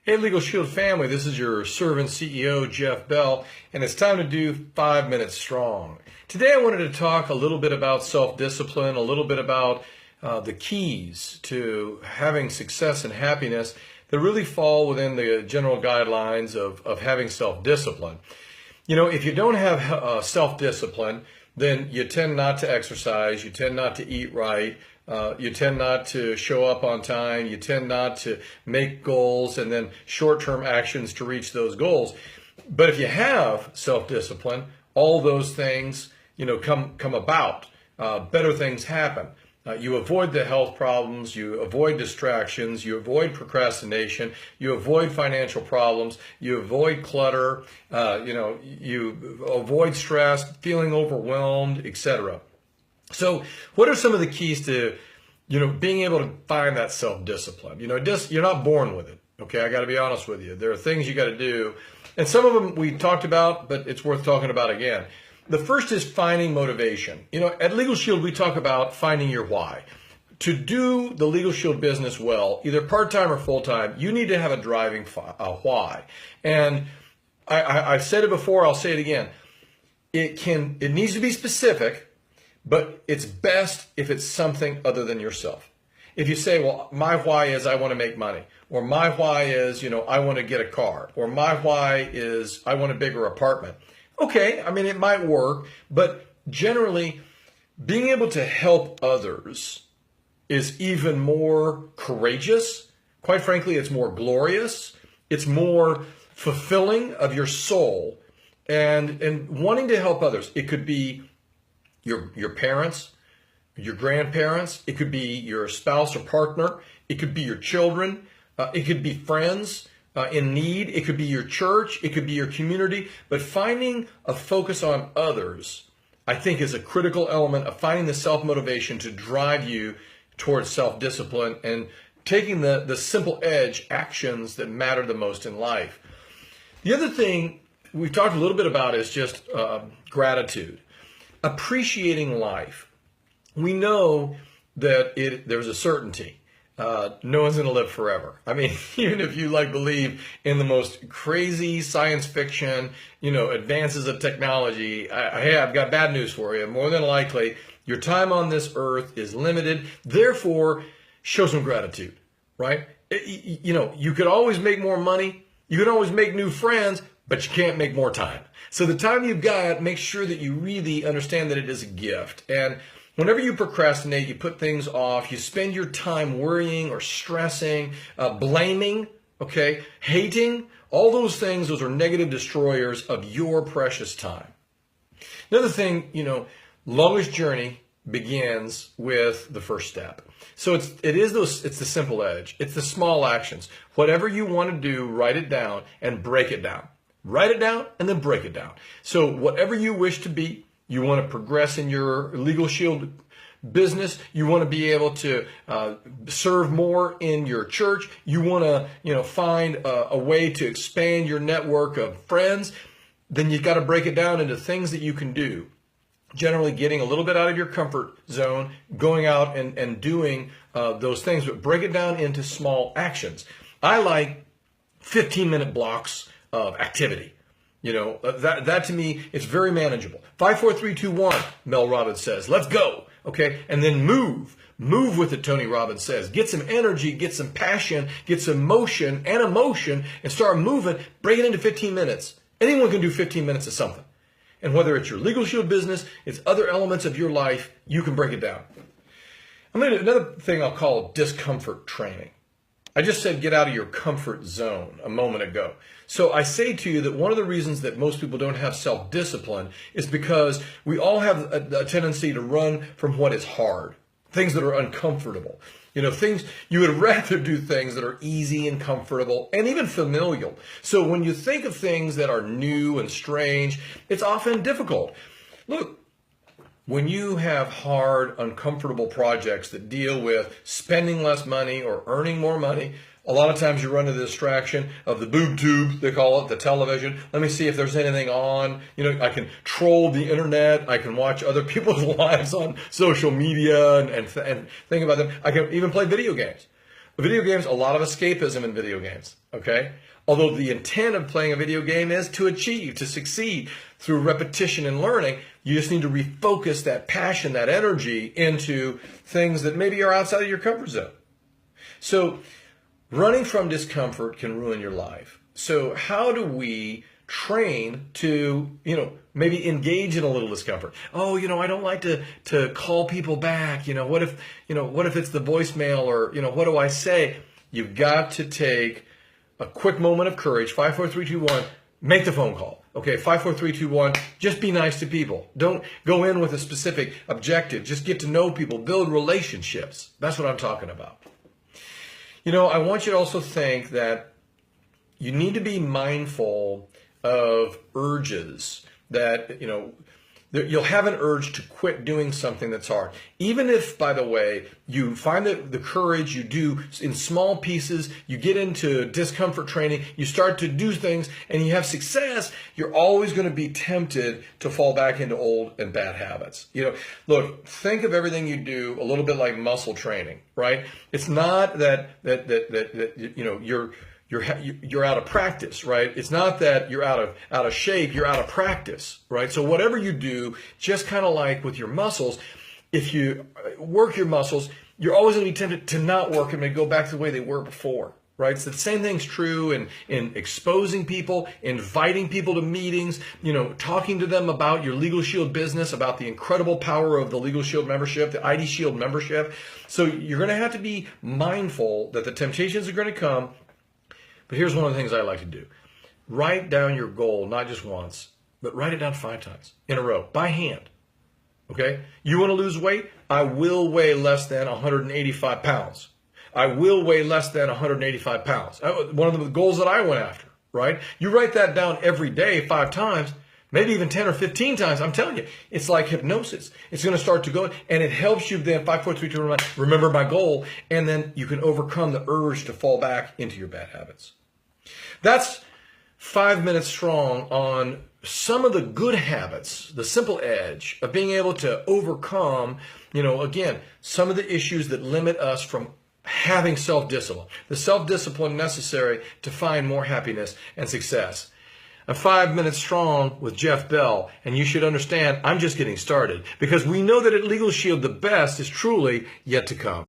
Hey, Legal Shield family, this is your servant CEO, Jeff Bell, and it's time to do 5 Minutes Strong. Today I wanted to talk a little bit about self-discipline, a little bit about the keys to having success and happiness that really fall within the general guidelines of having self-discipline. You know, if you don't have self-discipline, then you tend not to exercise, you tend not to eat right, you tend not to show up on time, you tend not to make goals and then short-term actions to reach those goals. But if you have self-discipline, all those things, come about. Better things happen. You avoid the health problems, you avoid distractions, you avoid procrastination, you avoid financial problems, you avoid clutter, you avoid stress, feeling overwhelmed, etc. So what are some of the keys to, being able to find that self-discipline? You're not born with it. Okay, I got to be honest with you. There are things you got to do, and some of them we talked about, but it's worth talking about again. The first is finding motivation. At Legal Shield, we talk about finding your why. To do the Legal Shield business well, either part-time or full-time, you need to have a driving why. And I've said it before, I'll say it again. It needs to be specific, but it's best if it's something other than yourself. If you say, well, my why is I want to make money, or my why is, I want to get a car, or my why is I want a bigger apartment. Okay, it might work, but generally being able to help others is even more courageous. Quite frankly, it's more glorious. It's more fulfilling of your soul and wanting to help others. It could be your parents, your grandparents. It could be your spouse or partner. It could be your children. It could be friends in need. It could be your church. It could be your community. But finding a focus on others, I think, is a critical element of finding the self-motivation to drive you towards self-discipline and taking the simple edge actions that matter the most in life. The other thing we've talked a little bit about is just gratitude. Appreciating life. We know that there's a certainty. No one's going to live forever. Even if you believe in the most crazy science fiction, advances of technology, hey, I've got bad news for you. More than likely, your time on this earth is limited. Therefore, show some gratitude, right? You could always make more money. You can always make new friends, but you can't make more time. So the time you've got, make sure that you really understand that it is a gift. And whenever you procrastinate, you put things off, you spend your time worrying or stressing, blaming, hating, all those things, those are negative destroyers of your precious time. Another thing, longest journey begins with the first step. So it's the simple edge. It's the small actions. Whatever you want to do, write it down and break it down. Write it down and then break it down. So whatever you wish to be, you want to progress in your Legal Shield business. You want to be able to serve more in your church. You want to, find a way to expand your network of friends. Then you've got to break it down into things that you can do. Generally getting a little bit out of your comfort zone, going out and doing those things, but break it down into small actions. I like 15-minute blocks of activity. That to me, it's very manageable. 5, 4, 3, 2, 1, Mel Robbins says, let's go. Okay. And then move with it. Tony Robbins says, get some energy, get some passion, get some motion and emotion and start moving, break it into 15 minutes. Anyone can do 15 minutes of something. And whether it's your Legal Shield business, it's other elements of your life, you can break it down. Another thing I'll call discomfort training. I just said get out of your comfort zone a moment ago. So I say to you that one of the reasons that most people don't have self-discipline is because we all have a tendency to run from what is hard, things that are uncomfortable. Things you would rather do things that are easy and comfortable and even familial. So when you think of things that are new and strange, it's often difficult. Look, when you have hard, uncomfortable projects that deal with spending less money or earning more money, a lot of times you run into the distraction of the boob tube, they call it, the television. Let me see if there's anything on. I can troll the internet. I can watch other people's lives on social media and think about them. I can even play video games. Video games, a lot of escapism in video games, okay? Although the intent of playing a video game is to achieve, to succeed through repetition and learning, you just need to refocus that passion, that energy into things that maybe are outside of your comfort zone. So running from discomfort can ruin your life. So how do we train to, maybe engage in a little discomfort? Oh, I don't like to call people back. What if it's the voicemail, or, what do I say? You've got to take a quick moment of courage. 5, 4, 3, 2, 1. Make the phone call. Okay, 5, 4, 3, 2, 1. Just be nice to people. Don't go in with a specific objective. Just get to know people. Build relationships. That's what I'm talking about. I want you to also think that you need to be mindful of urges that, you'll have an urge to quit doing something that's hard. Even if, by the way, you find the courage, you do in small pieces, you get into discomfort training, you start to do things and you have success, you're always going to be tempted to fall back into old and bad habits. Look, think of everything you do a little bit like muscle training, right? It's not that you're out of practice, right? It's not that you're out of shape, you're out of practice, right? So whatever you do, just kind of like with your muscles, if you work your muscles, you're always going to be tempted to not work them and go back to the way they were before, right? So the same thing's true in exposing people, inviting people to meetings, talking to them about your Legal Shield business, about the incredible power of the Legal Shield membership, the ID Shield membership. So you're going to have to be mindful that the temptations are going to come. But here's one of the things I like to do. Write down your goal, not just once, but write it down 5 times in a row, by hand. Okay? You want to lose weight? I will weigh less than 185 pounds. I will weigh less than 185 pounds. One of the goals that I went after, right? You write that down every day 5 times, maybe even 10 or 15 times. I'm telling you, it's like hypnosis. It's going to start to go, and it helps you then 5, 4, 3, 2, 1, remember my goal, and then you can overcome the urge to fall back into your bad habits. That's 5 minutes strong on some of the good habits, the simple edge of being able to overcome, again, some of the issues that limit us from having self-discipline, the self-discipline necessary to find more happiness and success. I'm 5 minutes strong with Jeff Bell, and you should understand I'm just getting started, because we know that at Legal Shield the best is truly yet to come.